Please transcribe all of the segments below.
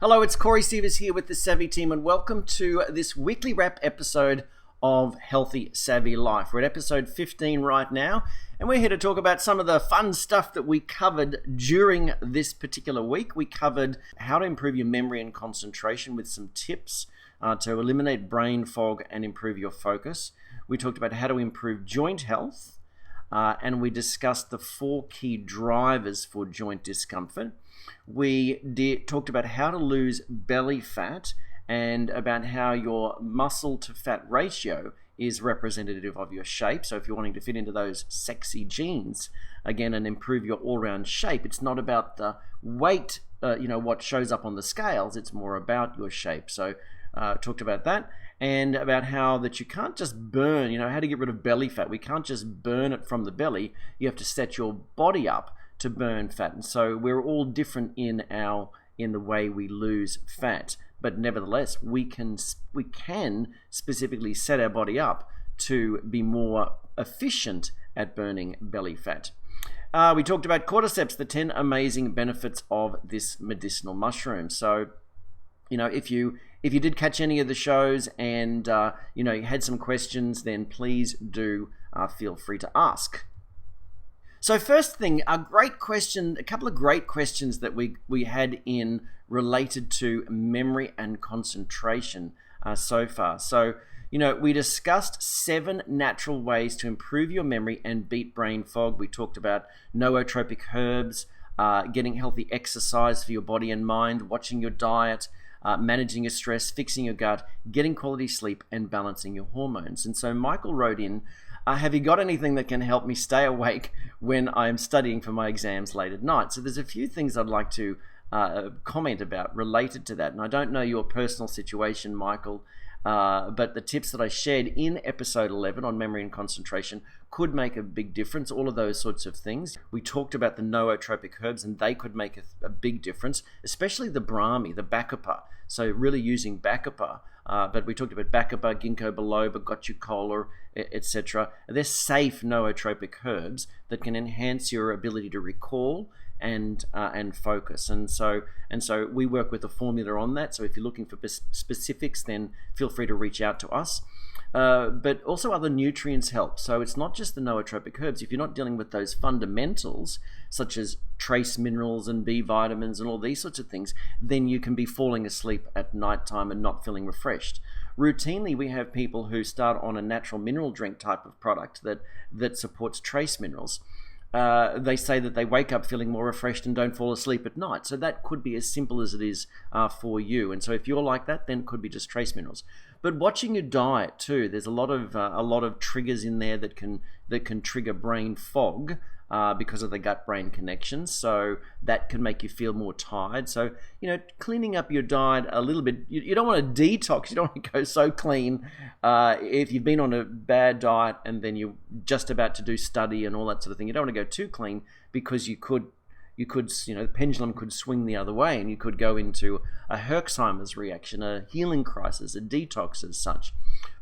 Hello, it's Corey Sievers here with the Savvy team, and welcome to this weekly wrap episode of Healthy Savvy Life. We're at episode 15 right now, and we're here to talk about some of the fun stuff that we covered during this particular week. We covered how to improve your memory and concentration with some tips to eliminate brain fog and improve your focus. We talked about how to improve joint health, and we discussed the 4 key drivers for joint discomfort. We talked about how to lose belly fat and about how your muscle to fat ratio is representative of your shape. So if you're wanting to fit into those sexy jeans, again, and improve your all-round shape, it's not about the weight, what shows up on the scales, it's more about your shape. So talked about that and about how that you can't just burn, how to get rid of belly fat. We can't just burn it from the belly. You have to set your body up to burn fat. And so we're all different in the way we lose fat, but nevertheless we can specifically set our body up to be more efficient at burning belly fat. We talked about cordyceps, the 10 amazing benefits of this medicinal mushroom. So if you did catch any of the shows and you had some questions, then please do feel free to ask. So first thing, a couple of great questions that we had in related to memory and concentration so far. So, we discussed 7 natural ways to improve your memory and beat brain fog. We talked about nootropic herbs, getting healthy exercise for your body and mind, watching your diet, managing your stress, fixing your gut, getting quality sleep, and balancing your hormones. And so Michael wrote in, have you got anything that can help me stay awake when I'm studying for my exams late at night? So there's a few things I'd like to comment about related to that. And I don't know your personal situation, Michael, but the tips that I shared in episode 11 on memory and concentration could make a big difference, all of those sorts of things. We talked about the nootropic herbs, and they could make a big difference, especially the Brahmi, the Bacopa. So really using Bacopa, but we talked about Bacopa, Ginkgo biloba, Gotu kola, etc. They're safe nootropic herbs that can enhance your ability to recall and focus. And so we work with a formula on that. So if you're looking for specifics, then feel free to reach out to us. But also other nutrients help. So it's not just the nootropic herbs. If you're not dealing with those fundamentals, such as trace minerals and B vitamins and all these sorts of things, then you can be falling asleep at nighttime and not feeling refreshed. Routinely, we have people who start on a natural mineral drink type of product that supports trace minerals. They say that they wake up feeling more refreshed and don't fall asleep at night. So that could be as simple as it is for you. And so if you're like that, then it could be just trace minerals. But watching your diet too, there's a lot of triggers in there that can trigger brain fog because of the gut-brain connection. So that can make you feel more tired. So cleaning up your diet a little bit. You don't want to detox. You don't want to go so clean if you've been on a bad diet and then you're just about to do study and all that sort of thing. You don't want to go too clean because you could the pendulum could swing the other way, and you could go into a Herxheimer's reaction, a healing crisis, a detox as such.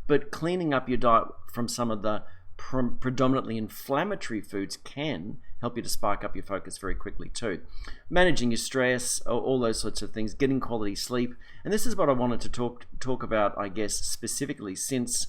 But cleaning up your diet from some of the predominantly inflammatory foods can help you to spark up your focus very quickly too. Managing your stress, all those sorts of things, getting quality sleep. And this is what I wanted to talk about, I guess, specifically since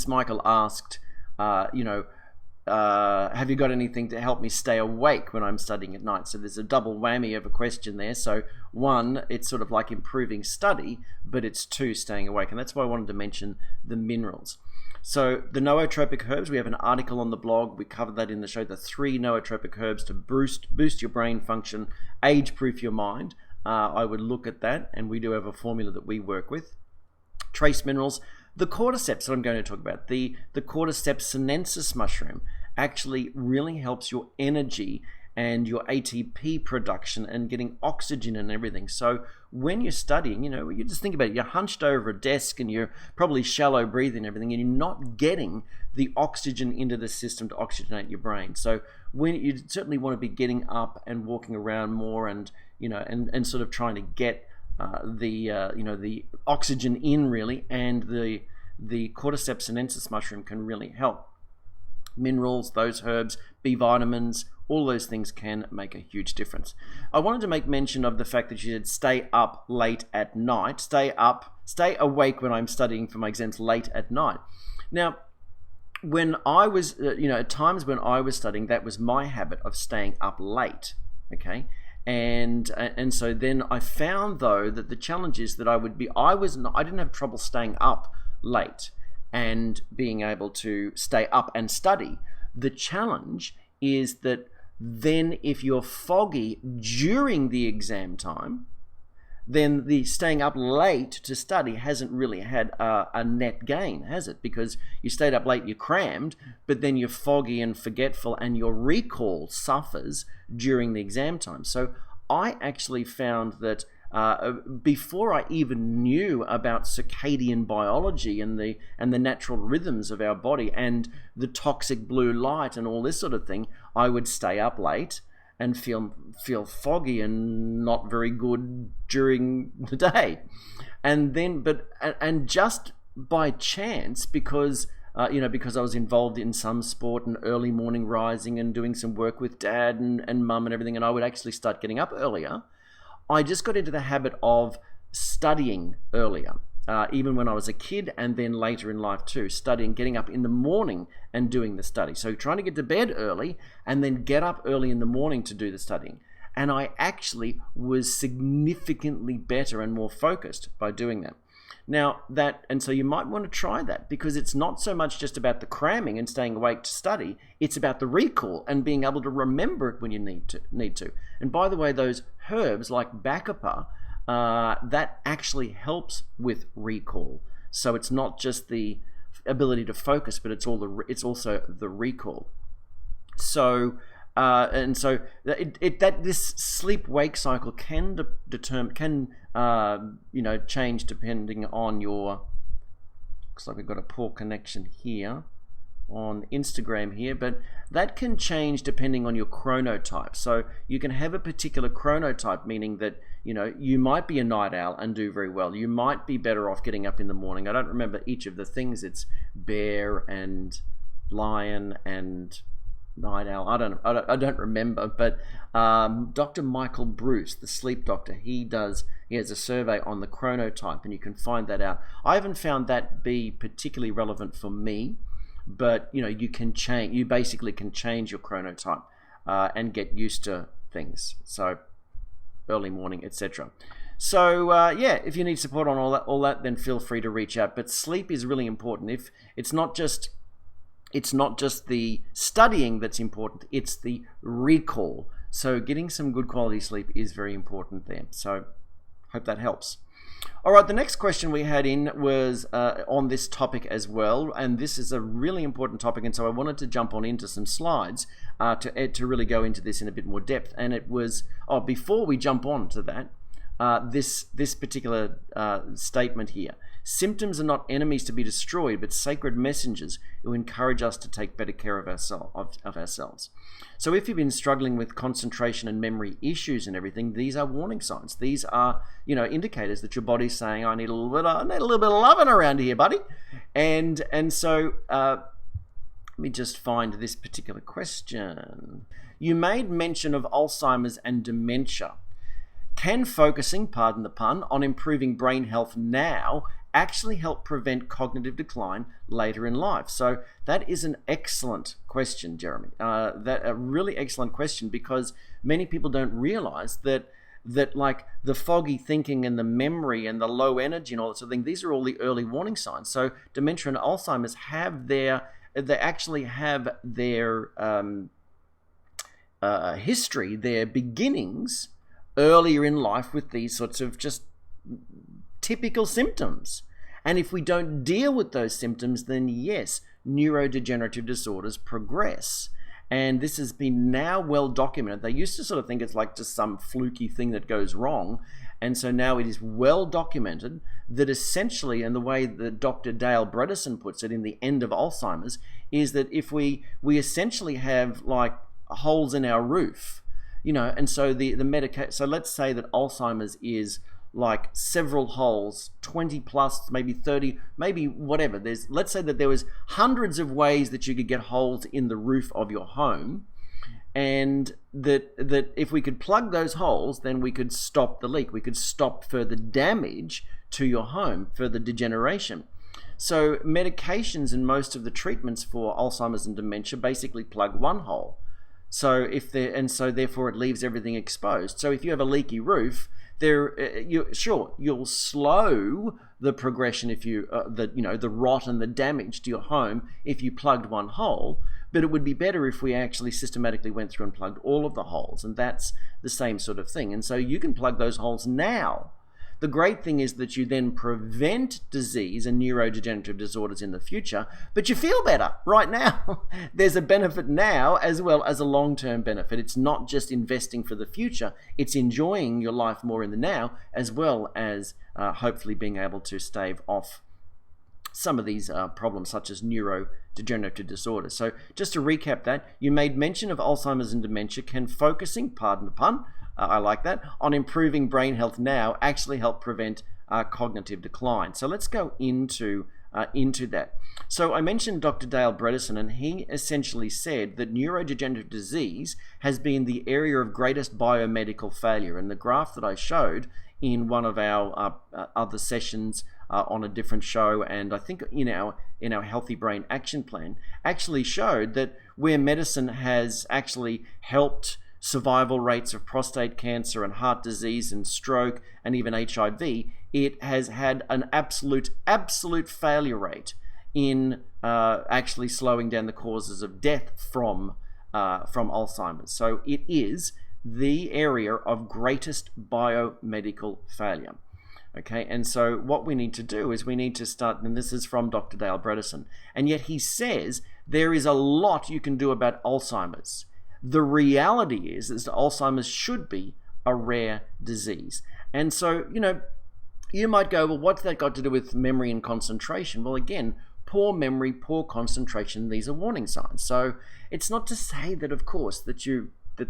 Michael asked, have you got anything to help me stay awake when I'm studying at night? So there's a double whammy of a question there. So 1, it's sort of like improving study, but it's 2, staying awake. And that's why I wanted to mention the minerals. So the nootropic herbs, we have an article on the blog. We covered that in the show, the 3 nootropic herbs to boost your brain function, age-proof your mind. I would look at that, and we do have a formula that we work with. Trace minerals. The cordyceps that I'm going to talk about, the cordyceps sinensis mushroom, actually really helps your energy and your ATP production and getting oxygen and everything. So when you're studying, you just think about it. You're hunched over a desk and you're probably shallow breathing and everything, and you're not getting the oxygen into the system to oxygenate your brain. So when you certainly want to be getting up and walking around more and sort of trying to get the oxygen in really, and the cordyceps sinensis mushroom can really help. Minerals, those herbs, B vitamins, All those things can make a huge difference. I wanted to make mention of the fact that you said stay up late at night, stay awake when I'm studying for my exams late at night. Now, when I was, at times when I was studying, that was my habit of staying up late, okay? And so then I found, though, that the challenge is that I didn't have trouble staying up late and being able to stay up and study. The challenge is that then if you're foggy during the exam time, then the staying up late to study hasn't really had a net gain, has it? Because you stayed up late, you crammed, but then you're foggy and forgetful, and your recall suffers during the exam time. So I actually found that before I even knew about circadian biology and the natural rhythms of our body and the toxic blue light and all this sort of thing, I would stay up late and feel foggy and not very good during the day. And then and just by chance, because I was involved in some sport and early morning rising and doing some work with dad and mum and everything, and I would actually start getting up earlier, I just got into the habit of studying earlier. Even when I was a kid, and then later in life too, studying, getting up in the morning and doing the study. So trying to get to bed early and then get up early in the morning to do the studying. And I actually was significantly better and more focused by doing that. So you might want to try that, because it's not so much just about the cramming and staying awake to study. It's about the recall and being able to remember it when you need to. And by the way, those herbs like Bacopa, that actually helps with recall. So it's not just the ability to focus, but it's also the recall. So this sleep-wake cycle can change depending on your. Looks like we've got a poor connection here on Instagram here, but that can change depending on your chronotype. So you can have a particular chronotype, meaning that you might be a night owl and do very well. You might be better off getting up in the morning. I don't remember each of the things. It's bear and lion and night owl. I don't remember. But Dr. Michael Bruce, the sleep doctor, he has a survey on the chronotype, and you can find that out. I haven't found that be particularly relevant for me, but you basically can change your chronotype and get used to things. So early morning, etc. So if you need support on all that, then feel free to reach out. But sleep is really important. If it's not just the studying that's important, it's the recall. So getting some good quality sleep is very important there. So hope that helps. All right, the next question we had in was on this topic as well, and this is a really important topic, and so I wanted to jump on into some slides to really go into this in a bit more depth. And it was, before we jump on to that, this particular statement here. Symptoms are not enemies to be destroyed, but sacred messengers who encourage us to take better care of ourselves. So if you've been struggling with concentration and memory issues and everything, these are warning signs. These are, indicators that your body's saying, I need a little bit of loving around here, buddy. And so let me just find this particular question. You made mention of Alzheimer's and dementia. Can focusing, pardon the pun, on improving brain health now actually help prevent cognitive decline later in life? So that is an excellent question, Jeremy. A really excellent question, because many people don't realize that like the foggy thinking and the memory and the low energy and all that sort of thing, these are all the early warning signs. So dementia and Alzheimer's actually have their history, their beginnings earlier in life with these sorts of just typical symptoms. And if we don't deal with those symptoms, then yes, neurodegenerative disorders progress. And this has been now well documented. They used to sort of think it's like just some fluky thing that goes wrong. And so now it is well documented that essentially, and the way that Dr. Dale Bredesen puts it in The End of Alzheimer's, is that if we essentially have like holes in our roof, and so so let's say that Alzheimer's is like several holes, 20 plus, maybe 30, maybe whatever. Let's say that there was hundreds of ways that you could get holes in the roof of your home. and that if we could plug those holes, then we could stop the leak. We could stop further damage to your home, further degeneration. So medications and most of the treatments for Alzheimer's and dementia basically plug one hole. So therefore it leaves everything exposed. So if you have a leaky roof, you'll slow the progression if the rot and the damage to your home if you plugged one hole. But it would be better if we actually systematically went through and plugged all of the holes, and that's the same sort of thing. And so you can plug those holes now. The great thing is that you then prevent disease and neurodegenerative disorders in the future, but you feel better right now. There's a benefit now as well as a long-term benefit. It's not just investing for the future, it's enjoying your life more in the now, as well as hopefully being able to stave off some of these problems such as neurodegenerative disorders. So just to recap that, you made mention of Alzheimer's and dementia. Can focusing, pardon the pun, I like that, on improving brain health now actually help prevent cognitive decline? So let's go into that. So I mentioned Dr. Dale Bredesen, and he essentially said that neurodegenerative disease has been the area of greatest biomedical failure. And the graph that I showed in one of our other sessions on a different show, and I think in our Healthy Brain Action Plan, actually showed that where medicine has actually helped survival rates of prostate cancer and heart disease and stroke and even HIV, it has had an absolute failure rate in actually slowing down the causes of death from Alzheimer's. So it is the area of greatest biomedical failure. Okay, and so what we need to do is we need to start, and this is from Dr. Dale Bredesen, and yet he says there is a lot you can do about Alzheimer's. The reality is that Alzheimer's should be a rare disease. And so, you might go, well, what's that got to do with memory and concentration? Well, again, poor memory, poor concentration, these are warning signs. So it's not to say that, of course, that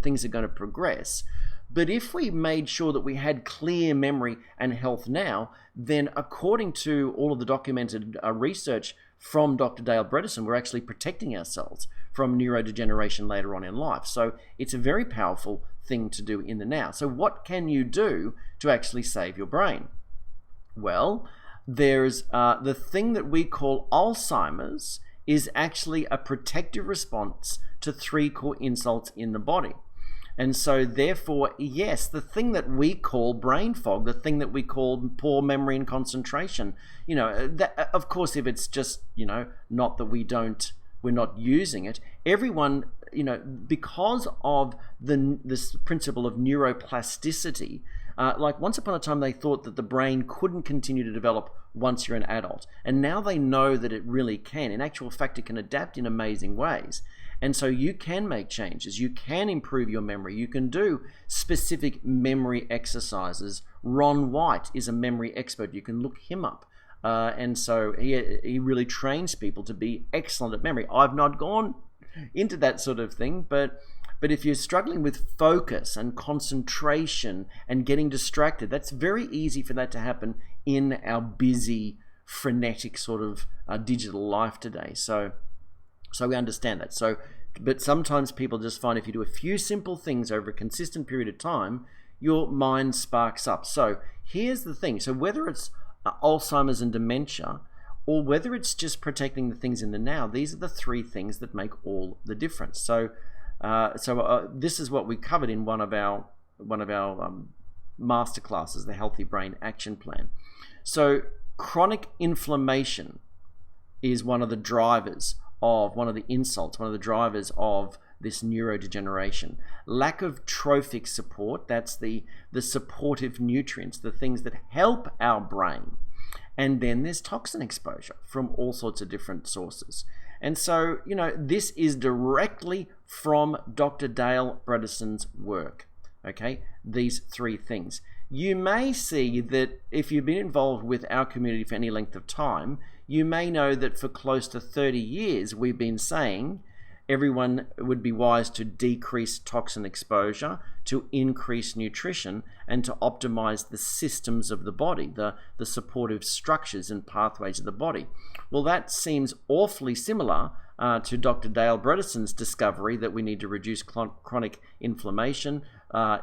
things are going to progress. But if we made sure that we had clear memory and health now, then according to all of the documented research from Dr. Dale Bredesen, we're actually protecting ourselves from neurodegeneration later on in life. So it's a very powerful thing to do in the now. So what can you do to actually save your brain? Well, there's the thing that we call Alzheimer's is actually a protective response to 3 core insults in the body. And so therefore, yes, the thing that we call brain fog, the thing that we call poor memory and concentration, that, of course, if it's just, not that we're not using it, everyone, because of this principle of neuroplasticity, like once upon a time they thought that the brain couldn't continue to develop once you're an adult. And now they know that it really can. In actual fact, it can adapt in amazing ways. And so you can make changes. You can improve your memory. You can do specific memory exercises. Ron White is a memory expert. You can look him up. And so he really trains people to be excellent at memory. I've not gone into that sort of thing, but if you're struggling with focus and concentration and getting distracted, that's very easy for that to happen in our busy, frenetic sort of digital life today. So we understand that. But sometimes people just find if you do a few simple things over a consistent period of time, your mind sparks up. So here's the thing. So whether it's Alzheimer's and dementia, or whether it's just protecting the things in the now, these are the 3 things that make all the difference. So this is what we covered in one of our master classes, the Healthy Brain Action Plan. So chronic inflammation is one of the drivers of this neurodegeneration. Lack of trophic support, that's the supportive nutrients, the things that help our brain. And then there's toxin exposure from all sorts of different sources. And so, this is directly from Dr. Dale Bredesen's work, okay? These 3 things. You may see that if you've been involved with our community for any length of time, you may know that for close to 30 years, we've been saying everyone would be wise to decrease toxin exposure, to increase nutrition, and to optimize the systems of the body, the supportive structures and pathways of the body. Well, that seems awfully similar to Dr. Dale Bredeson's discovery that we need to reduce chronic inflammation,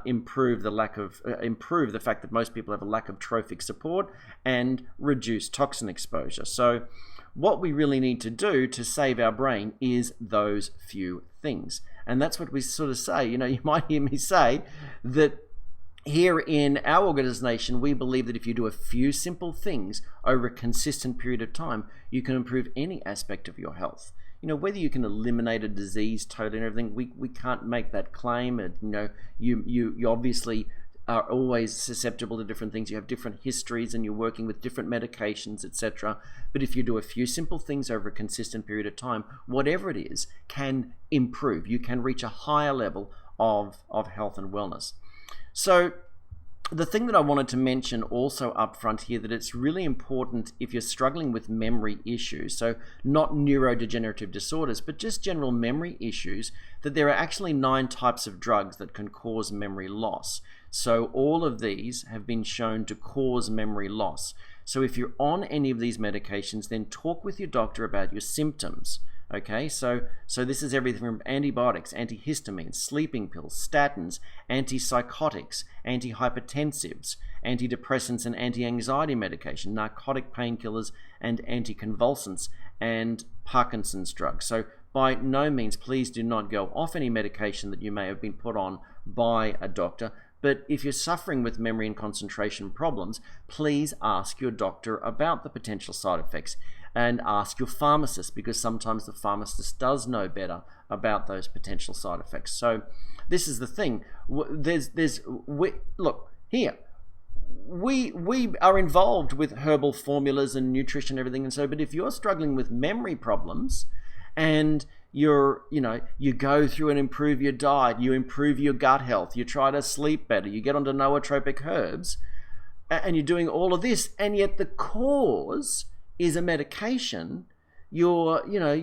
improve the fact that most people have a lack of trophic support, and reduce toxin exposure. So what we really need to do to save our brain is those few things. And that's what we sort of say. You might hear me say that here in our organization, we believe that if you do a few simple things over a consistent period of time, you can improve any aspect of your health. Whether you can eliminate a disease totally and everything, we can't make that claim. And, you obviously are always susceptible to different things. You have different histories and you're working with different medications, etc. But if you do a few simple things over a consistent period of time, whatever it is can improve. You can reach a higher level of health and wellness. So the thing that I wanted to mention also up front here, that it's really important if you're struggling with memory issues, so not neurodegenerative disorders, but just general memory issues, that there are actually 9 types of drugs that can cause memory loss. So all of these have been shown to cause memory loss. So if you're on any of these medications, then talk with your doctor about your symptoms. Okay, so this is everything from antibiotics, antihistamines, sleeping pills, statins, antipsychotics, antihypertensives, antidepressants and anti-anxiety medication, narcotic painkillers and anticonvulsants, and Parkinson's drugs. So by no means, please do not go off any medication that you may have been put on by a doctor. But if you're suffering with memory and concentration problems, please ask your doctor about the potential side effects, and ask your pharmacist, because sometimes the pharmacist does know better about those potential side effects. So this is the thing. Look here. We are involved with herbal formulas and nutrition and everything, and so. But if you're struggling with memory problems, and you go through and improve your diet, you improve your gut health, you try to sleep better, you get onto nootropic herbs, and you're doing all of this, and yet the cause is a medication, you're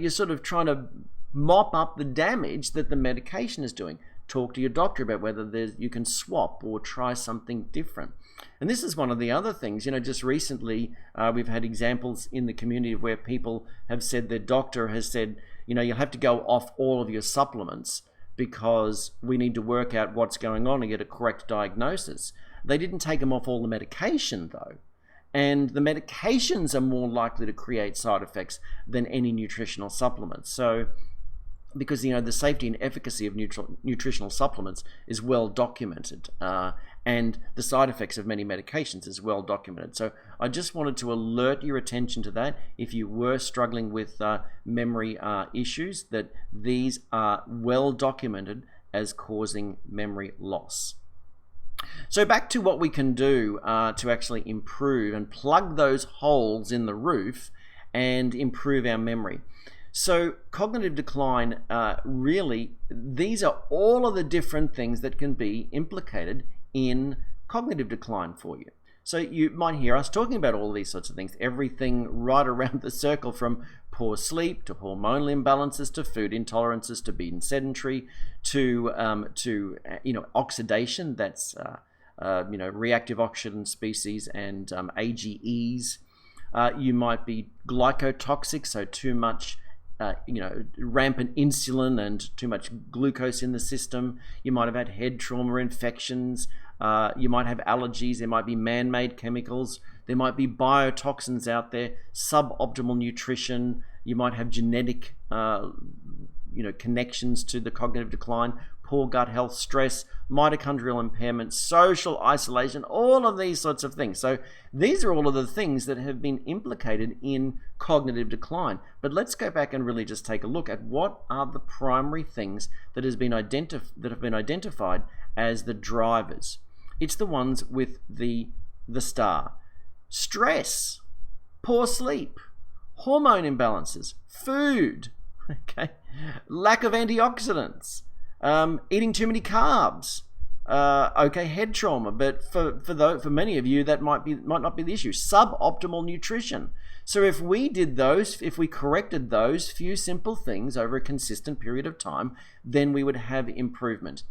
sort of trying to mop up the damage that the medication is doing. Talk to your doctor about whether you can swap or try something different. And this is one of the other things, just recently we've had examples in the community where people have said their doctor has said, you'll have to go off all of your supplements because we need to work out what's going on and get a correct diagnosis. They didn't take them off all the medication though. And the medications are more likely to create side effects than any nutritional supplements. So, because the safety and efficacy of nutritional supplements is well documented, and the side effects of many medications is well documented. So I just wanted to alert your attention to that. If you were struggling with memory issues, that these are well documented as causing memory loss. So back to what we can do to actually improve and plug those holes in the roof and improve our memory. So cognitive decline, really, these are all of the different things that can be implicated in cognitive decline for you. So you might hear us talking about all these sorts of things, everything right around the circle, from poor sleep to hormonal imbalances to food intolerances to being sedentary to oxidation, that's reactive oxygen species and AGEs. You might be glycotoxic, so too much rampant insulin and too much glucose in the system. You might have had head trauma, infections. You might have allergies. There might be man-made chemicals. There might be biotoxins out there. Suboptimal nutrition. You might have genetic, connections to the cognitive decline. Poor gut health, stress, mitochondrial impairment, social isolation, all of these sorts of things. So these are all of the things that have been implicated in cognitive decline. But let's go back and really just take a look at what are the primary things that have been identified as the drivers. It's the ones with the star. Stress, poor sleep, hormone imbalances, food, lack of antioxidants, eating too many carbs, head trauma, but for many of you that might not be the issue. Suboptimal nutrition. So if we corrected those few simple things over a consistent period of time, then we would have improvement.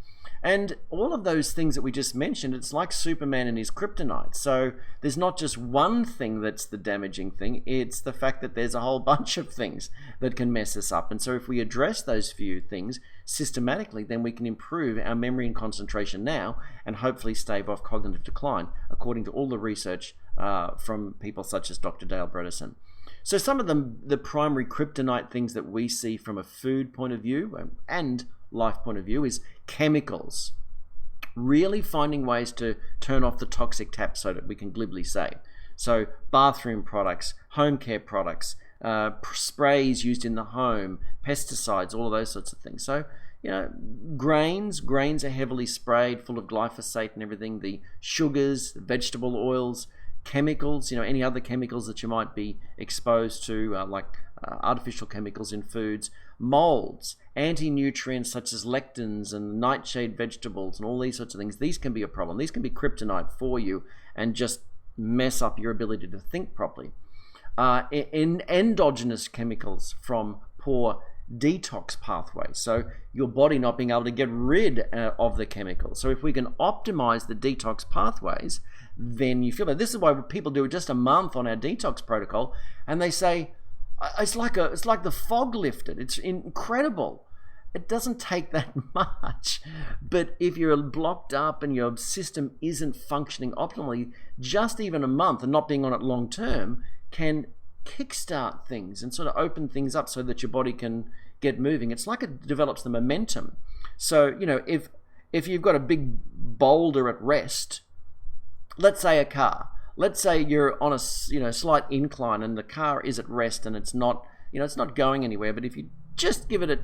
And all of those things that we just mentioned, it's like Superman and his kryptonite. So there's not just one thing that's the damaging thing, it's the fact that there's a whole bunch of things that can mess us up. And so if we address those few things systematically, then we can improve our memory and concentration now and hopefully stave off cognitive decline, according to all the research from people such as Dr. Dale Bredesen. So some of the primary kryptonite things that we see from a food point of view and life point of view is chemicals. Really finding ways to turn off the toxic tap, so that we can glibly say. So bathroom products, home care products, sprays used in the home, pesticides, all of those sorts of things. So, grains are heavily sprayed, full of glyphosate and everything. The sugars, the vegetable oils, chemicals, any other chemicals that you might be exposed to, like artificial chemicals in foods, molds, anti-nutrients such as lectins and nightshade vegetables and all these sorts of things. These can be a problem. These can be kryptonite for you and just mess up your ability to think properly. In endogenous chemicals from poor detox pathways, so your body not being able to get rid of the chemicals. So if we can optimize the detox pathways, then you feel that. This is why people do just a month on our detox protocol, and they say it's like the fog lifted. It's incredible. It doesn't take that much, but if you're blocked up and your system isn't functioning optimally, just even a month and not being on it long term can kickstart things and sort of open things up so that your body can get moving. It's like it develops the momentum. So, if you've got a big boulder at rest, let's say a car, let's say you're on a slight incline and the car is at rest and it's not going anywhere, but if you just give it a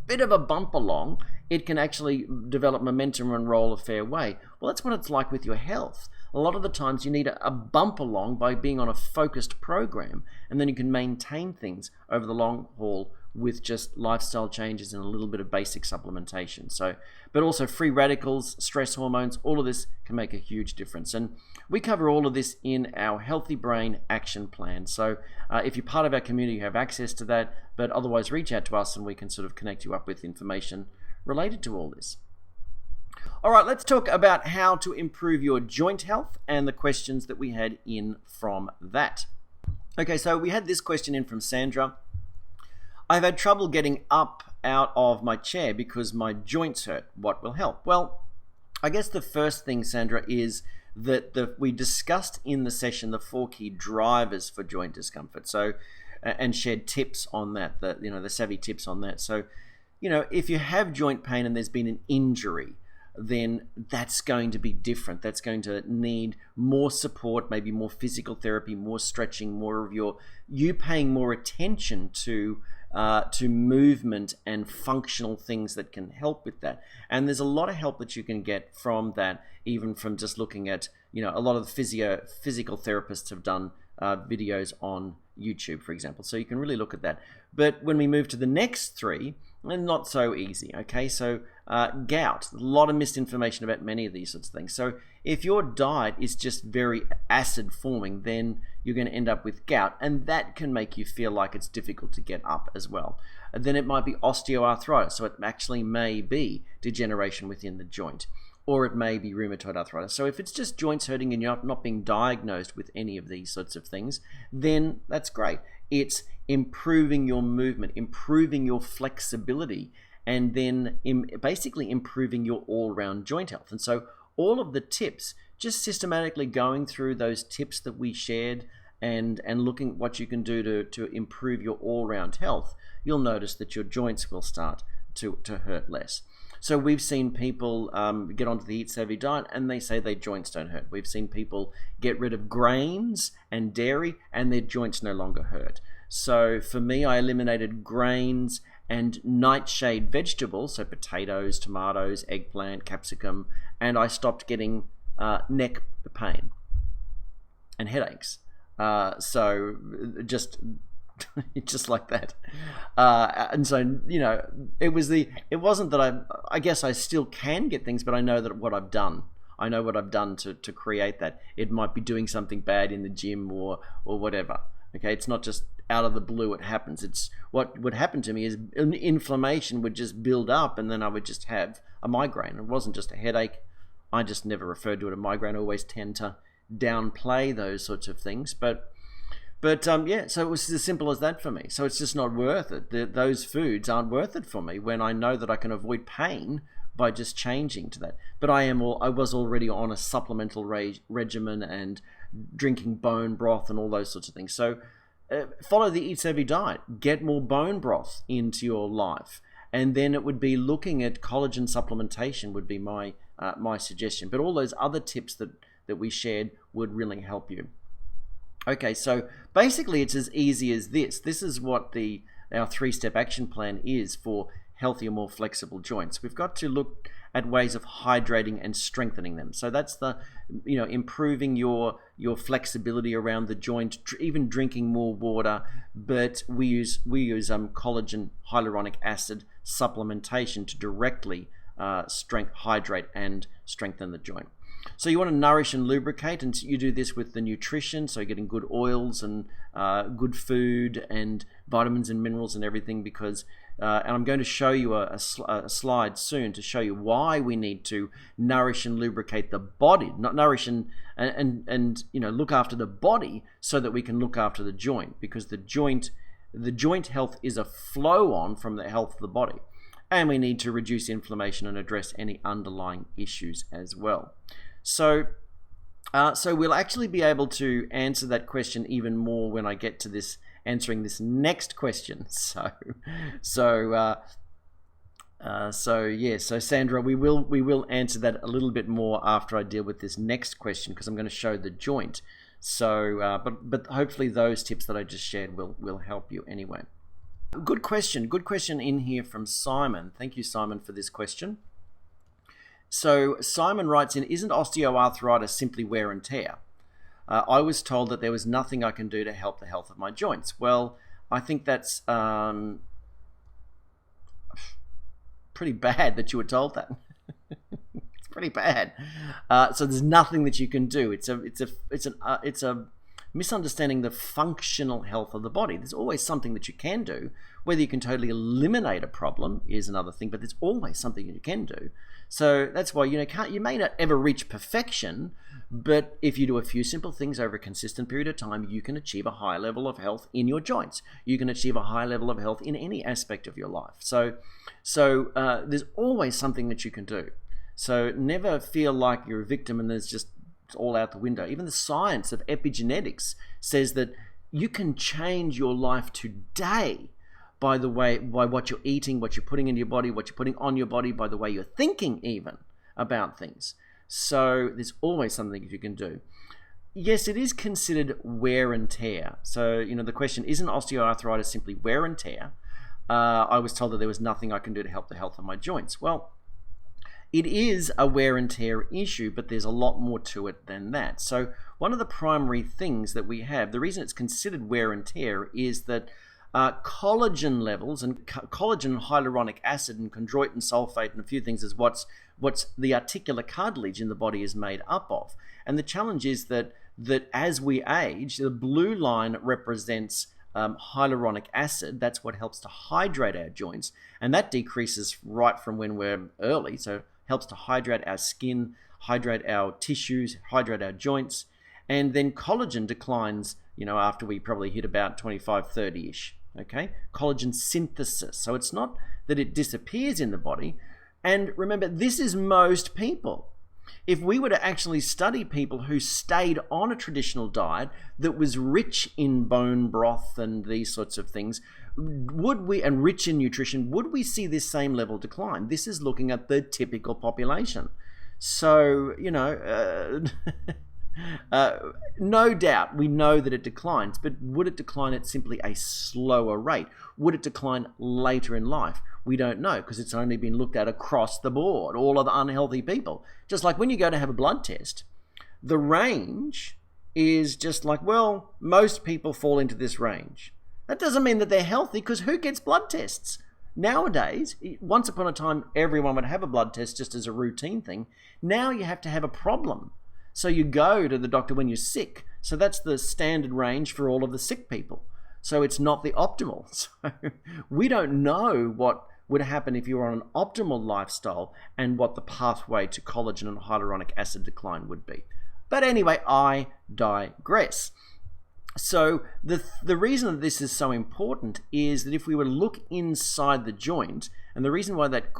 bit of a bump along, it can actually develop momentum and roll a fair way. Well, that's what it's like with your health. A lot of the times you need a bump along by being on a focused program, and then you can maintain things over the long haul with just lifestyle changes and a little bit of basic supplementation. So, but also free radicals, stress hormones, all of this can make a huge difference. And we cover all of this in our Healthy Brain Action Plan. So if you're part of our community, you have access to that, but otherwise reach out to us and we can sort of connect you up with information related to all this. All right, let's talk about how to improve your joint health and the questions that we had in from that. Okay, so we had this question in from Sandra. I've had trouble getting up out of my chair because my joints hurt. What will help? Well, I guess the first thing, Sandra, is that we discussed in the session the 4 key drivers for joint discomfort. So, and shared tips on that, the savvy tips on that. So, if you have joint pain and there's been an injury, then that's going to be different. That's going to need more support, maybe more physical therapy, more stretching, more of you paying more attention to movement and functional things that can help with that. And there's a lot of help that you can get from that, even from just looking at, a lot of the physical therapists have done videos on YouTube, for example. So you can really look at that. But when we move to the next 3, they're not so easy, okay? So gout, a lot of misinformation about many of these sorts of things. So if your diet is just very acid forming, then you're going to end up with gout, and that can make you feel like it's difficult to get up as well. And then it might be osteoarthritis, so it actually may be degeneration within the joint, or it may be rheumatoid arthritis. So if it's just joints hurting and you're not being diagnosed with any of these sorts of things, then that's great. It's improving your movement, improving your flexibility, and then basically improving your all-round joint health. And so all of the tips, just systematically going through those tips that we shared and looking at what you can do to improve your all-round health, you'll notice that your joints will start to hurt less. So we've seen people get onto the Eat Savvy diet and they say their joints don't hurt. We've seen people get rid of grains and dairy and their joints no longer hurt. So for me, I eliminated grains and nightshade vegetables, so potatoes, tomatoes, eggplant, capsicum, and I stopped getting neck pain and headaches. So just like that. And so, it wasn't that I guess I still can get things, but I know that what I've done. I know what I've done to create that. It might be doing something bad in the gym or whatever. Okay, it's not just out of the blue it happens. It's what would happen to me is inflammation would just build up, and then I would just have a migraine. It wasn't just a headache. I just never referred to it as a migraine. I always tend to downplay those sorts of things. But yeah, so it was as simple as that for me. So it's just not worth it. Those foods aren't worth it for me when I know that I can avoid pain by just changing to that. But I was already on a supplemental regimen and drinking bone broth and all those sorts of things. So follow the Eat Savvy diet. Get more bone broth into your life. And then it would be looking at collagen supplementation would be my suggestion. But all those other tips that we shared would really help you. Okay, so basically it's as easy as this. This is what our 3-step action plan is for healthier, more flexible joints. We've got to look at ways of hydrating and strengthening them. So that's improving your flexibility around the joint, even drinking more water. But we use collagen hyaluronic acid supplementation to directly hydrate and strengthen the joint. So you want to nourish and lubricate, and you do this with the nutrition, so getting good oils and good food and vitamins and minerals and everything, because and I'm going to show you a slide soon to show you why we need to nourish and lubricate the body, not nourish and look after the body so that we can look after the joint, because the joint health is a flow on from the health of the body, and we need to reduce inflammation and address any underlying issues as well. So we'll actually be able to answer that question even more when I get to answering this next question. So Sandra, we will answer that a little bit more after I deal with this next question, because I'm going to show the joint. So, but hopefully those tips that I just shared will help you anyway. Good question in here from Simon. Thank you, Simon, for this question. So Simon writes in, isn't osteoarthritis simply wear and tear? I was told that there was nothing I can do to help the health of my joints. Well, I think that's pretty bad that you were told that. It's pretty bad. So there's nothing that you can do. It's a misunderstanding the functional health of the body. There's always something that you can do. Whether you can totally eliminate a problem is another thing, but there's always something that you can do. So that's why you may not ever reach perfection, but if you do a few simple things over a consistent period of time, you can achieve a high level of health in your joints. You can achieve a high level of health in any aspect of your life. So there's always something that you can do. So never feel like you're a victim and there's just it's all out the window. Even the science of epigenetics says that you can change your life today by what you're eating, what you're putting into your body, what you're putting on your body, by the way you're thinking even about things. So there's always something you can do. Yes, it is considered wear and tear. So, the question, isn't osteoarthritis simply wear and tear? I was told that there was nothing I can do to help the health of my joints. Well, it is a wear and tear issue, but there's a lot more to it than that. So one of the primary things that we have, the reason it's considered wear and tear, is that collagen levels and collagen hyaluronic acid and chondroitin sulfate and a few things is what's the articular cartilage in the body is made up of. And the challenge is that as we age, the blue line represents hyaluronic acid. That's what helps to hydrate our joints, and that decreases right from when we're early. So it helps to hydrate our skin, hydrate our tissues, hydrate our joints. And then collagen declines, after we probably hit about 25, 30-ish. Okay, collagen synthesis. So it's not that it disappears in the body. And remember, this is most people. If we were to actually study people who stayed on a traditional diet that was rich in bone broth and these sorts of things, and rich in nutrition, would we see this same level decline? This is looking at the typical population. So, no doubt we know that it declines, but would it decline at simply a slower rate? Would it decline later in life? We don't know, because it's only been looked at across the board, all of the unhealthy people. Just like when you go to have a blood test, the range is just like, well, most people fall into this range. That doesn't mean that they're healthy, because who gets blood tests? Nowadays, once upon a time, everyone would have a blood test just as a routine thing. Now you have to have a problem. So you go to the doctor when you're sick. So that's the standard range for all of the sick people. So it's not the optimal. So we don't know what would happen if you were on an optimal lifestyle and what the pathway to collagen and hyaluronic acid decline would be. But anyway, I digress. So the reason that this is so important is that if we were to look inside the joint, and the reason why that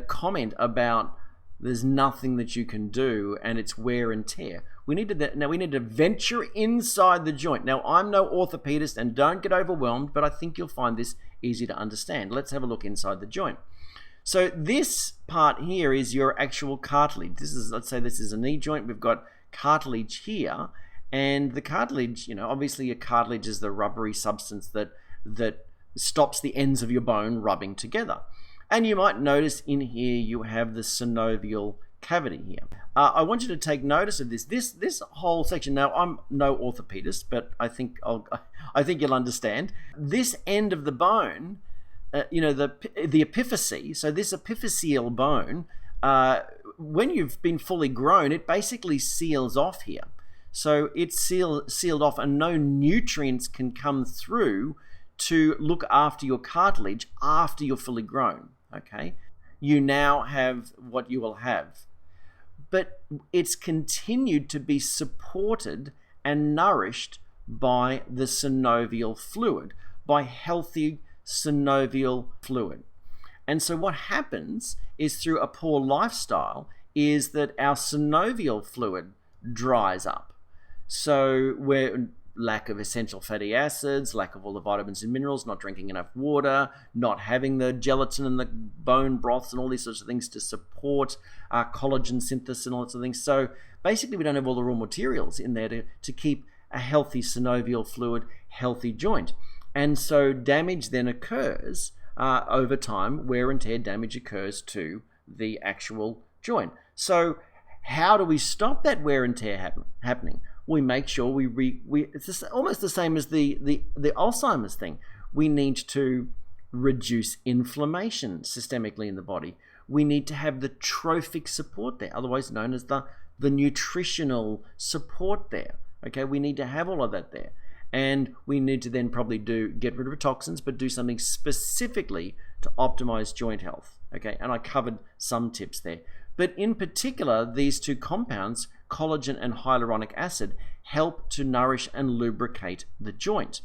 comment about there's nothing that you can do and it's wear and tear, we need to venture inside the joint. Now, I'm no orthopedist, and don't get overwhelmed, but I think you'll find this easy to understand. Let's have a look inside the joint. So this part here is your actual cartilage. Let's say this is a knee joint. We've got cartilage here. And the cartilage, obviously your cartilage is the rubbery substance that stops the ends of your bone rubbing together. And you might notice in here you have the synovial cavity here. I want you to take notice of this. This whole section. Now, I'm no orthopedist, but I think you'll understand. This end of the bone, the epiphyse. So this epiphyseal bone, when you've been fully grown, it basically seals off here. So it's sealed off, and no nutrients can come through to look after your cartilage after you're fully grown, okay? You now have what you will have. But it's continued to be supported and nourished by the synovial fluid, by healthy synovial fluid. And so what happens is, through a poor lifestyle, is that our synovial fluid dries up. So we're lack of essential fatty acids, lack of all the vitamins and minerals, not drinking enough water, not having the gelatin and the bone broths and all these sorts of things to support our collagen synthesis and all sorts of things. So basically we don't have all the raw materials in there to keep a healthy synovial fluid, healthy joint. And so damage then occurs over time. Wear and tear damage occurs to the actual joint. So how do we stop that wear and tear happening? We make sure it's just almost the same as the Alzheimer's thing. We need to reduce inflammation systemically in the body. We need to have the trophic support there, otherwise known as the nutritional support there. Okay, we need to have all of that there. And we need to then probably get rid of toxins, but do something specifically to optimize joint health. Okay, and I covered some tips there. But in particular, these two compounds, collagen and hyaluronic acid, help to nourish and lubricate the joint.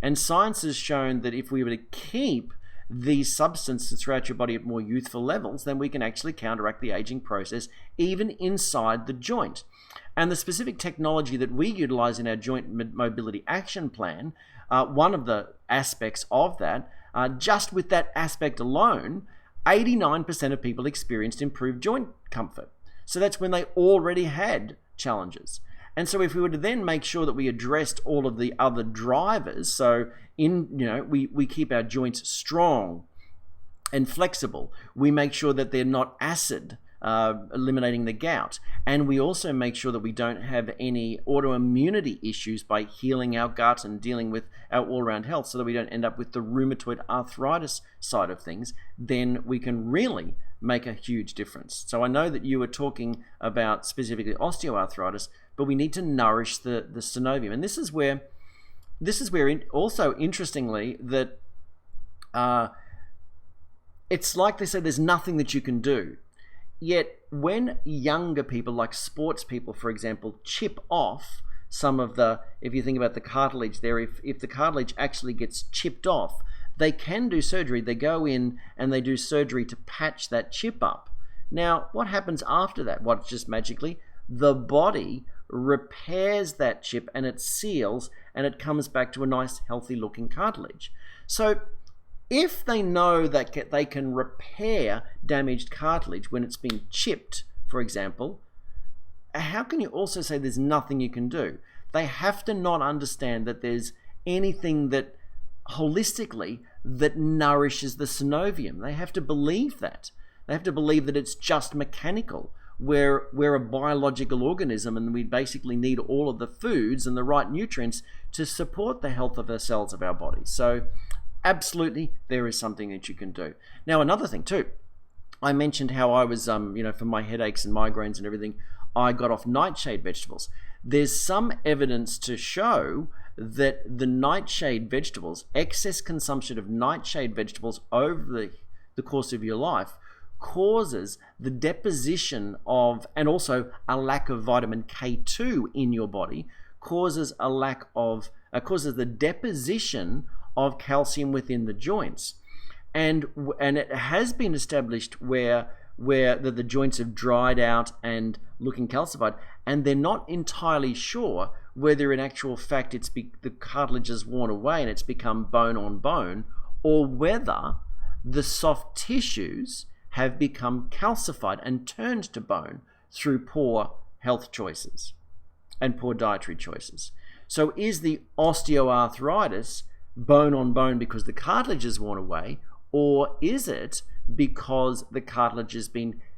And science has shown that if we were to keep these substances throughout your body at more youthful levels, then we can actually counteract the aging process even inside the joint. And the specific technology that we utilize in our joint mobility action plan, one of the aspects of that, just with that aspect alone, 89% of people experienced improved joint comfort. So that's when they already had challenges. And so if we were to then make sure that we addressed all of the other drivers, so we keep our joints strong and flexible, we make sure that they're not acid, eliminating the gout, and we also make sure that we don't have any autoimmunity issues by healing our gut and dealing with our all-round health, so that we don't end up with the rheumatoid arthritis side of things, then we can really make a huge difference. So I know that you were talking about specifically osteoarthritis, but we need to nourish the synovium, and this is where also interestingly that it's like they say there's nothing that you can do. Yet when younger people, like sports people, for example, chip off some of if you think about the cartilage there, if the cartilage actually gets chipped off, they can do surgery. They go in and they do surgery to patch that chip up. Now, what happens after that? What, just magically? The body repairs that chip and it seals and it comes back to a nice, healthy looking cartilage. So if they know that they can repair damaged cartilage when it's been chipped, for example, how can you also say there's nothing you can do? They have to not understand that there's anything that holistically that nourishes the synovium. They have to believe that. They have to believe that it's just mechanical. We're a biological organism, and we basically need all of the foods and the right nutrients to support the health of our cells of our body. So absolutely, there is something that you can do. Now, another thing too, I mentioned how I was, for my headaches and migraines and everything, I got off nightshade vegetables. There's some evidence to show that the nightshade vegetables, excess consumption of nightshade vegetables over the course of your life, causes the deposition of, and also a lack of vitamin K2 in your body, causes the deposition of calcium within the joints. And it has been established where the joints have dried out and looking calcified, and they're not entirely sure whether in actual fact the cartilage has worn away and it's become bone on bone, or whether the soft tissues have become calcified and turned to bone through poor health choices and poor dietary choices. So is the osteoarthritis bone on bone because the cartilage has worn away, or is it because the cartilage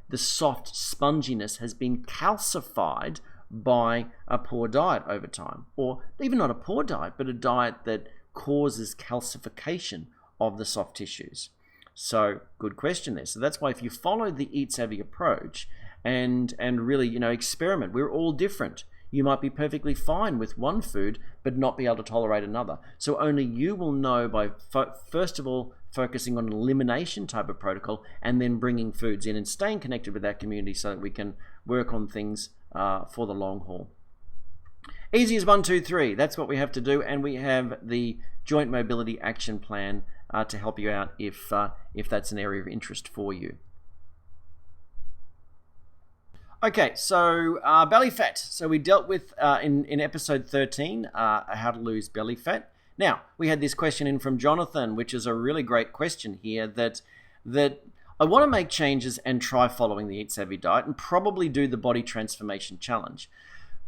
the soft sponginess has been calcified by a poor diet over time? Or even not a poor diet, but a diet that causes calcification of the soft tissues. So good question there. So that's why if you follow the Eat Savvy approach and really, experiment, we're all different. You might be perfectly fine with one food, but not be able to tolerate another. So only you will know by, first of all, focusing on an elimination type of protocol, and then bringing foods in and staying connected with that community so that we can work on things for the long haul. Easy as 1, 2, 3. That's what we have to do, and we have the Joint Mobility Action Plan to help you out if that's an area of interest for you. Okay, so belly fat. So we dealt with in episode 13 how to lose belly fat. Now, we had this question in from Jonathan, which is a really great question here, that I want to make changes and try following the Eat Savvy diet and probably do the Body Transformation Challenge.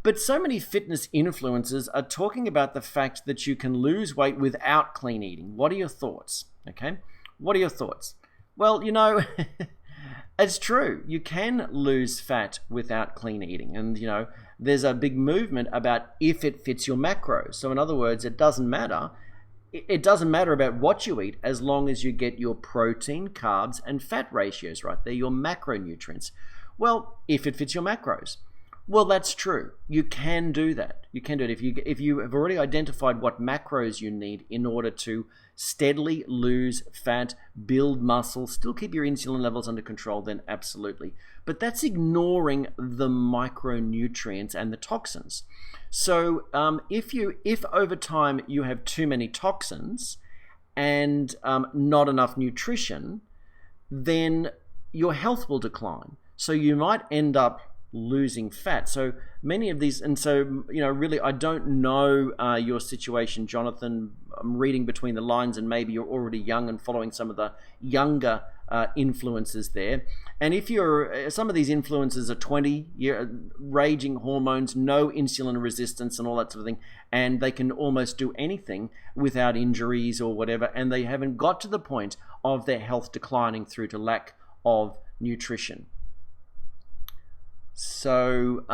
But so many fitness influencers are talking about the fact that you can lose weight without clean eating. What are your thoughts? Okay, what are your thoughts? Well, it's true. You can lose fat without clean eating. And, there's a big movement about if it fits your macros. So in other words, it doesn't matter. It doesn't matter about what you eat as long as you get your protein, carbs, and fat ratios right. They're your macronutrients. Well, if it fits your macros. Well, that's true. You can do that. You can do it. If you have already identified what macros you need in order to steadily lose fat, build muscle, still keep your insulin levels under control, then absolutely. But that's ignoring the micronutrients and the toxins. So if over time you have too many toxins and not enough nutrition, then your health will decline. So you might end up losing fat. So many of these, and so really I don't know your situation, Jonathan. I'm reading between the lines, and maybe you're already young and following some of the younger influencers there. And if you're some of these influencers are 20 raging hormones, no insulin resistance and all that sort of thing, and they can almost do anything without injuries or whatever, and they haven't got to the point of their health declining through to lack of nutrition. So,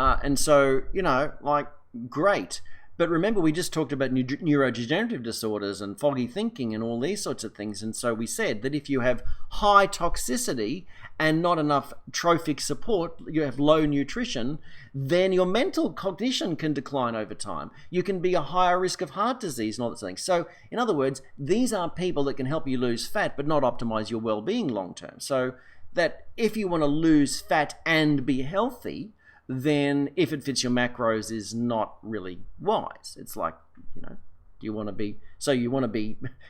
great. But remember, we just talked about neurodegenerative disorders and foggy thinking and all these sorts of things. And so we said that if you have high toxicity and not enough trophic support, you have low nutrition, then your mental cognition can decline over time. You can be a higher risk of heart disease and all that sort of thing. So, in other words, these are people that can help you lose fat, but not optimize your well-being long-term. So that if you want to lose fat and be healthy, then if it fits your macros is not really wise. It's like, do you want to be,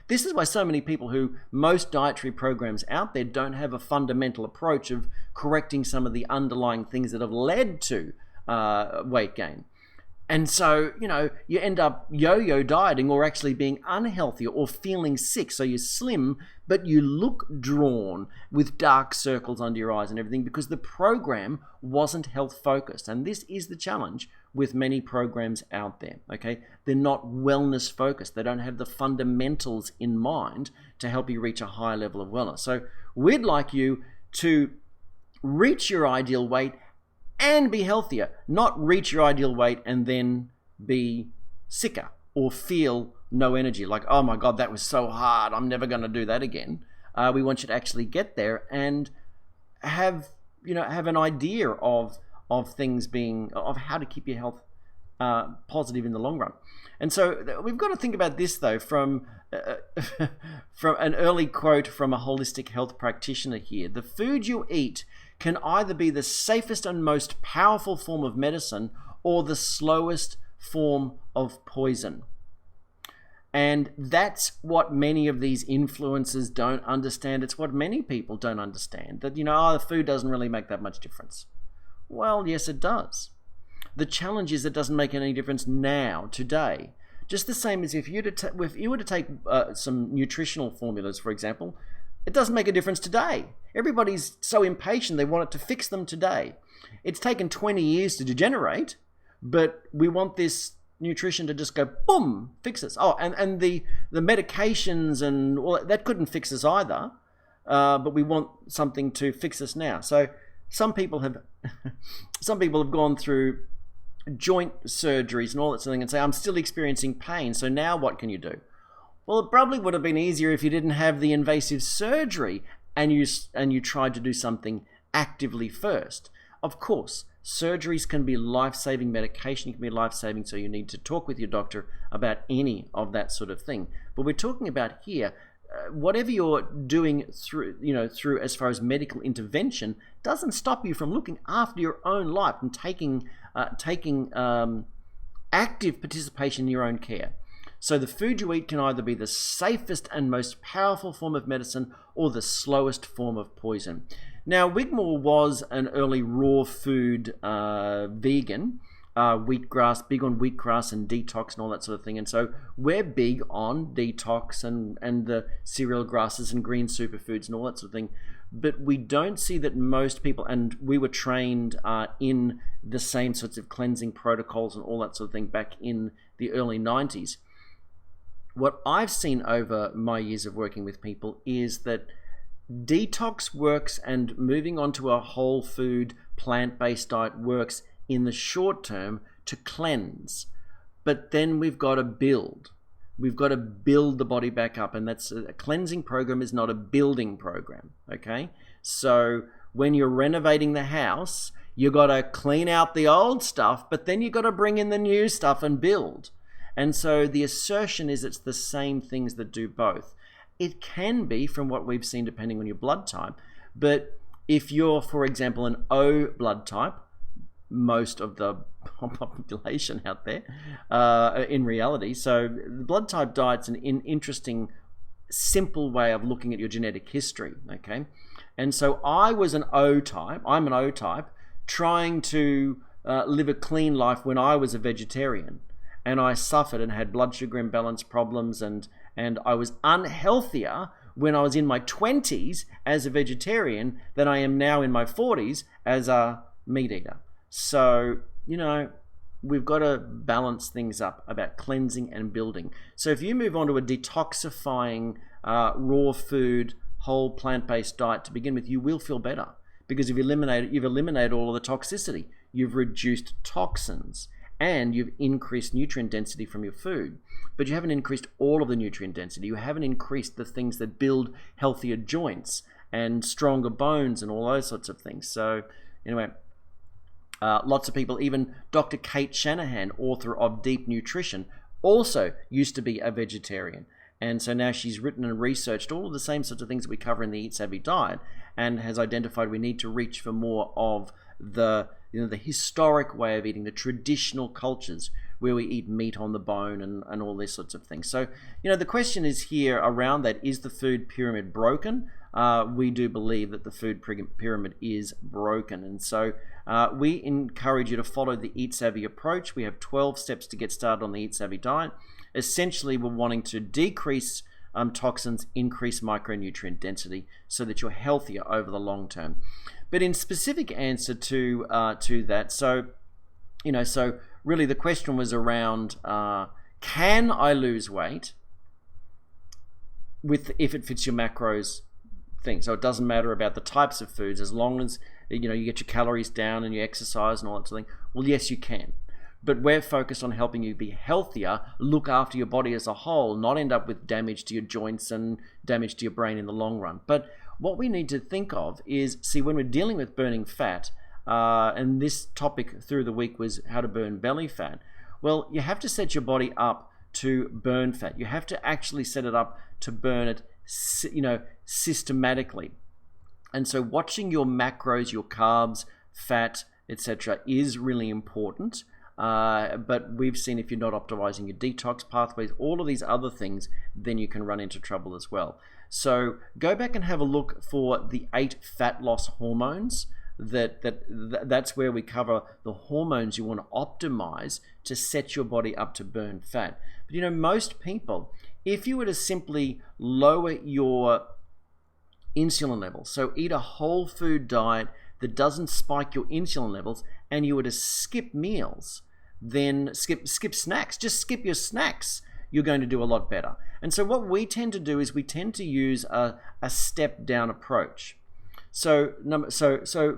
this is why so many people who, most dietary programs out there don't have a fundamental approach of correcting some of the underlying things that have led to weight gain. And so, you end up yo-yo dieting or actually being unhealthy or feeling sick. So you're slim, but you look drawn with dark circles under your eyes and everything because the program wasn't health focused. And this is the challenge with many programs out there, okay? They're not wellness focused. They don't have the fundamentals in mind to help you reach a high level of wellness. So we'd like you to reach your ideal weight and be healthier, not reach your ideal weight and then be sicker or feel no energy, like, oh my God, that was so hard, I'm never going to do that again. We want you to actually get there and have an idea of of how to keep your health positive in the long run. And so we've got to think about this, though, from an early quote from a holistic health practitioner here. The food you eat can either be the safest and most powerful form of medicine or the slowest form of poison. And that's what many of these influencers don't understand. It's what many people don't understand, that, the food doesn't really make that much difference. Well, yes, it does. The challenge is it doesn't make any difference now, today. Just the same as if you were to take some nutritional formulas, for example, it doesn't make a difference today. Everybody's so impatient, they want it to fix them today. It's taken 20 years to degenerate, but we want this nutrition to just go, boom, fix us. Oh, and the medications and all that couldn't fix us either, but we want something to fix us now. So some people have gone through joint surgeries and all that sort of thing and say, I'm still experiencing pain, so now what can you do? Well, it probably would have been easier if you didn't have the invasive surgery and you tried to do something actively first. Of course, surgeries can be life-saving, medication can be life-saving, so you need to talk with your doctor about any of that sort of thing. But we're talking about here, whatever you're doing through as far as medical intervention doesn't stop you from looking after your own life and taking active participation in your own care. So the food you eat can either be the safest and most powerful form of medicine or the slowest form of poison. Now, Wigmore was an early raw food vegan, wheatgrass, big on wheatgrass and detox and all that sort of thing. And so we're big on detox and the cereal grasses and green superfoods and all that sort of thing. But we don't see that most people, and we were trained in the same sorts of cleansing protocols and all that sort of thing back in the early 90s. What I've seen over my years of working with people is that detox works and moving on to a whole food, plant-based diet works in the short term to cleanse. But then we've got to build. We've got to build the body back up, and that's a cleansing program is not a building program, okay? So when you're renovating the house, you got to clean out the old stuff, but then you got to bring in the new stuff and build. And so the assertion is it's the same things that do both. It can be, from what we've seen, depending on your blood type, but if you're, for example, an O blood type, most of the population out there in reality. So the blood type diet's an interesting, simple way of looking at your genetic history, okay? And so I was an O type. I'm an O type, trying to live a clean life when I was a vegetarian. And I suffered and had blood sugar imbalance problems, and I was unhealthier when I was in my 20s as a vegetarian than I am now in my 40s as a meat eater. So, we've got to balance things up about cleansing and building. So if you move on to a detoxifying, raw food, whole plant-based diet to begin with, you will feel better because you've eliminated all of the toxicity. You've reduced toxins and you've increased nutrient density from your food. But you haven't increased all of the nutrient density. You haven't increased the things that build healthier joints and stronger bones and all those sorts of things. So anyway, lots of people, even Dr. Kate Shanahan, author of Deep Nutrition, also used to be a vegetarian. And so now she's written and researched all of the same sorts of things that we cover in the Eat Savvy diet and has identified we need to reach for more of the historic way of eating, the traditional cultures where we eat meat on the bone and all these sorts of things. So, the question is here around that, is the food pyramid broken? We do believe that the food pyramid is broken. And so we encourage you to follow the Eat Savvy approach. We have 12 steps to get started on the Eat Savvy diet. Essentially, we're wanting to decrease toxins, increase micronutrient density so that you're healthier over the long term. But in specific answer to that, so really the question was around, can I lose weight if it fits your macros thing? So it doesn't matter about the types of foods as long as you get your calories down and you exercise and all that sort of thing. Well, yes, you can. But we're focused on helping you be healthier, look after your body as a whole, not end up with damage to your joints and damage to your brain in the long run. But what we need to think of is, when we're dealing with burning fat, and this topic through the week was how to burn belly fat. Well, you have to set your body up to burn fat. You have to actually set it up to burn it, systematically. And so watching your macros, your carbs, fat, etc. is really important. But we've seen if you're not optimizing your detox pathways, all of these other things, then you can run into trouble as well. So go back and have a look for the 8 fat loss hormones. That's where we cover the hormones you want to optimize to set your body up to burn fat. But most people, if you were to simply lower your insulin levels, so eat a whole food diet that doesn't spike your insulin levels, and you were to skip meals, then skip snacks, just skip your snacks, you're going to do a lot better. And so what we tend to do is we tend to use a step down approach. So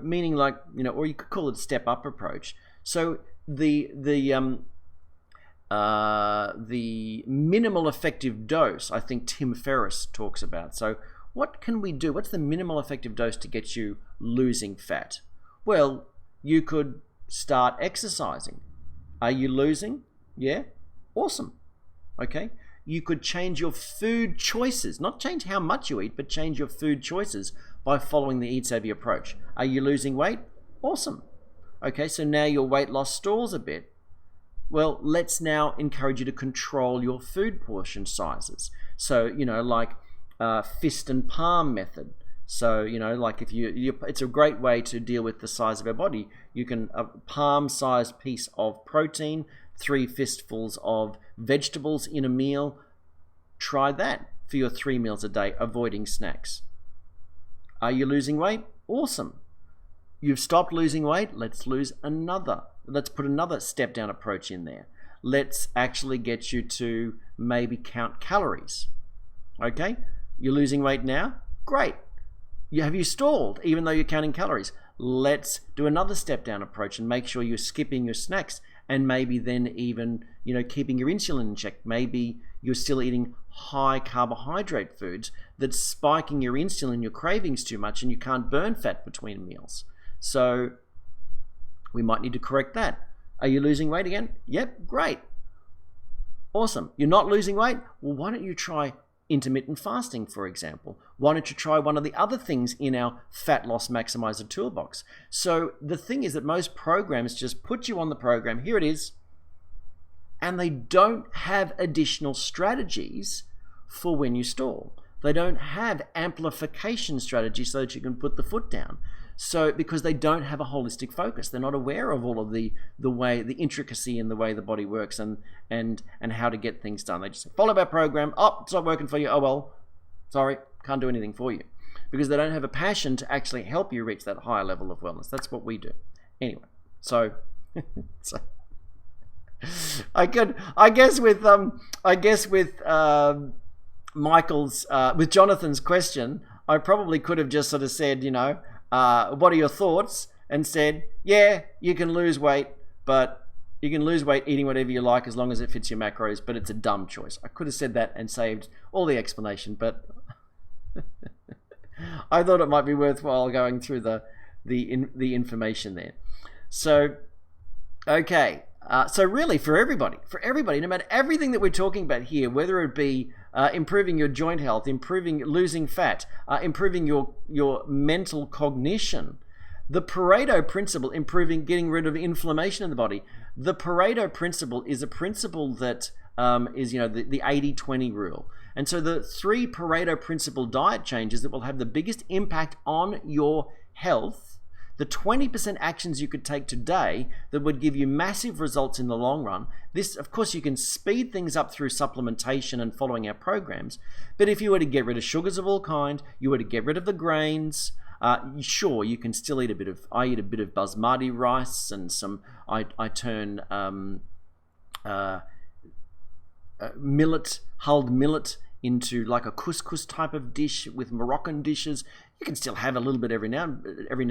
meaning like, or you could call it step up approach. So the minimal effective dose, I think Tim Ferriss talks about. So what can we do? What's the minimal effective dose to get you losing fat? Well, you could start exercising. Are you losing? Yeah? Awesome. Okay? You could change your food choices, not change how much you eat, but change your food choices by following the Eat Savvy approach. Are you losing weight? Awesome. Okay, so now your weight loss stalls a bit. Well, let's now encourage you to control your food portion sizes. So, like fist and palm method. So, like if it's a great way to deal with the size of our body. You can a palm-sized piece of protein, 3 fistfuls of vegetables in a meal. Try that for your 3 meals a day, avoiding snacks. Are you losing weight? Awesome. You've stopped losing weight? Let's put another step down approach in there. Let's actually get you to maybe count calories. Okay? You're losing weight now? Great. Have you stalled even though you're counting calories? Let's do another step down approach and make sure you're skipping your snacks, and maybe then even, keeping your insulin in check. Maybe you're still eating high carbohydrate foods that's spiking your insulin, your cravings too much, and you can't burn fat between meals. So we might need to correct that. Are you losing weight again? Yep, great. Awesome. You're not losing weight? Well, why don't you try intermittent fasting, for example? Why don't you try one of the other things in our fat loss maximizer toolbox? So the thing is that most programs just put you on the program, here it is, and they don't have additional strategies for when you stall. They don't have amplification strategies so that you can put the foot down. So because they don't have a holistic focus, they're not aware of all of the intricacy in the way the body works and how to get things done. They just say, follow our program. Oh, it's not working for you. Oh well, sorry, can't do anything for you, because they don't have a passion to actually help you reach that higher level of wellness. That's what we do. Anyway, so I guess with Michael's with Jonathan's question, I probably could have just sort of said, what are your thoughts? And said, yeah, you can lose weight, but you can lose weight eating whatever you like as long as it fits your macros, but it's a dumb choice. I could have said that and saved all the explanation, but I thought it might be worthwhile going through the information there. So, okay. So really, for everybody, no matter everything that we're talking about here, whether it be improving your joint health, losing fat, improving your mental cognition, the Pareto principle, getting rid of inflammation in the body. The Pareto principle is a principle that is the 80-20 rule. And so the 3 Pareto principle diet changes that will have the biggest impact on your health, the 20% actions you could take today that would give you massive results in the long run. This, of course, you can speed things up through supplementation and following our programs. But if you were to get rid of sugars of all kind, you were to get rid of the grains, sure, you can still eat I eat a bit of basmati rice and some, I turn hulled millet into like a couscous type of dish with Moroccan dishes. You can still have a little bit every now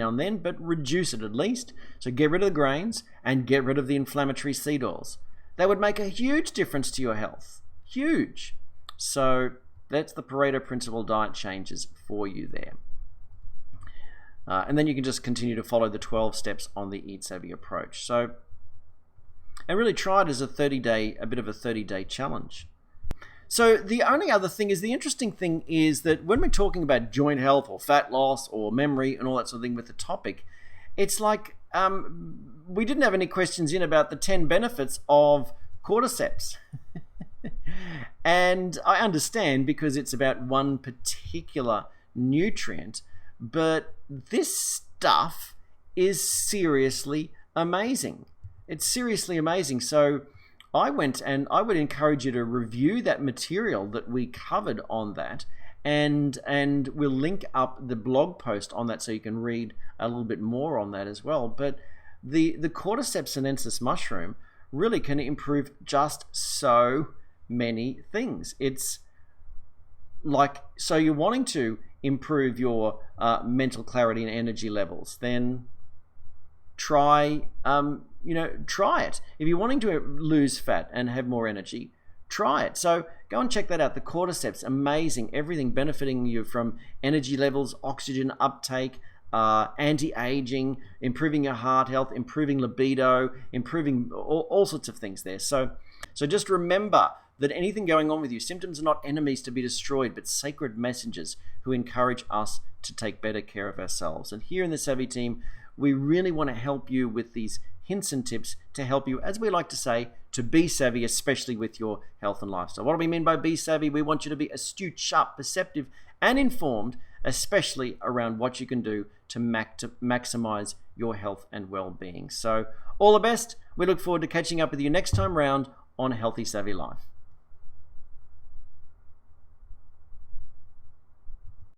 and then, but reduce it at least. So get rid of the grains and get rid of the inflammatory seed oils. That would make a huge difference to your health. Huge. So that's the Pareto principle diet changes for you there. And then you can just continue to follow the 12 steps on the Eat Savvy approach. So, and really try it as a bit of a 30-day challenge. So the only other thing is, the interesting thing is that when we're talking about joint health or fat loss or memory and all that sort of thing with the topic, it's like we didn't have any questions in about the 10 benefits of cordyceps. And I understand, because it's about one particular nutrient, but this stuff is seriously amazing. It's seriously amazing. So I would encourage you to review that material that we covered on that, and we'll link up the blog post on that so you can read a little bit more on that as well. But the cordyceps sinensis mushroom really can improve just so many things. It's like, so you're wanting to improve your mental clarity and energy levels, then try it. If you're wanting to lose fat and have more energy, try it. So go and check that out. The cordyceps, amazing. Everything benefiting you from energy levels, oxygen uptake, anti-aging, improving your heart health, improving libido, improving all sorts of things there. So just remember that anything going on with you, symptoms are not enemies to be destroyed, but sacred messengers who encourage us to take better care of ourselves. And here in the Savvy team, we really want to help you with these hints and tips to help you, as we like to say, to be savvy, especially with your health and lifestyle. What do we mean by be savvy? We want you to be astute, sharp, perceptive, and informed, especially around what you can do to maximize your health and well-being. So all the best. We look forward to catching up with you next time round on Healthy Savvy Life.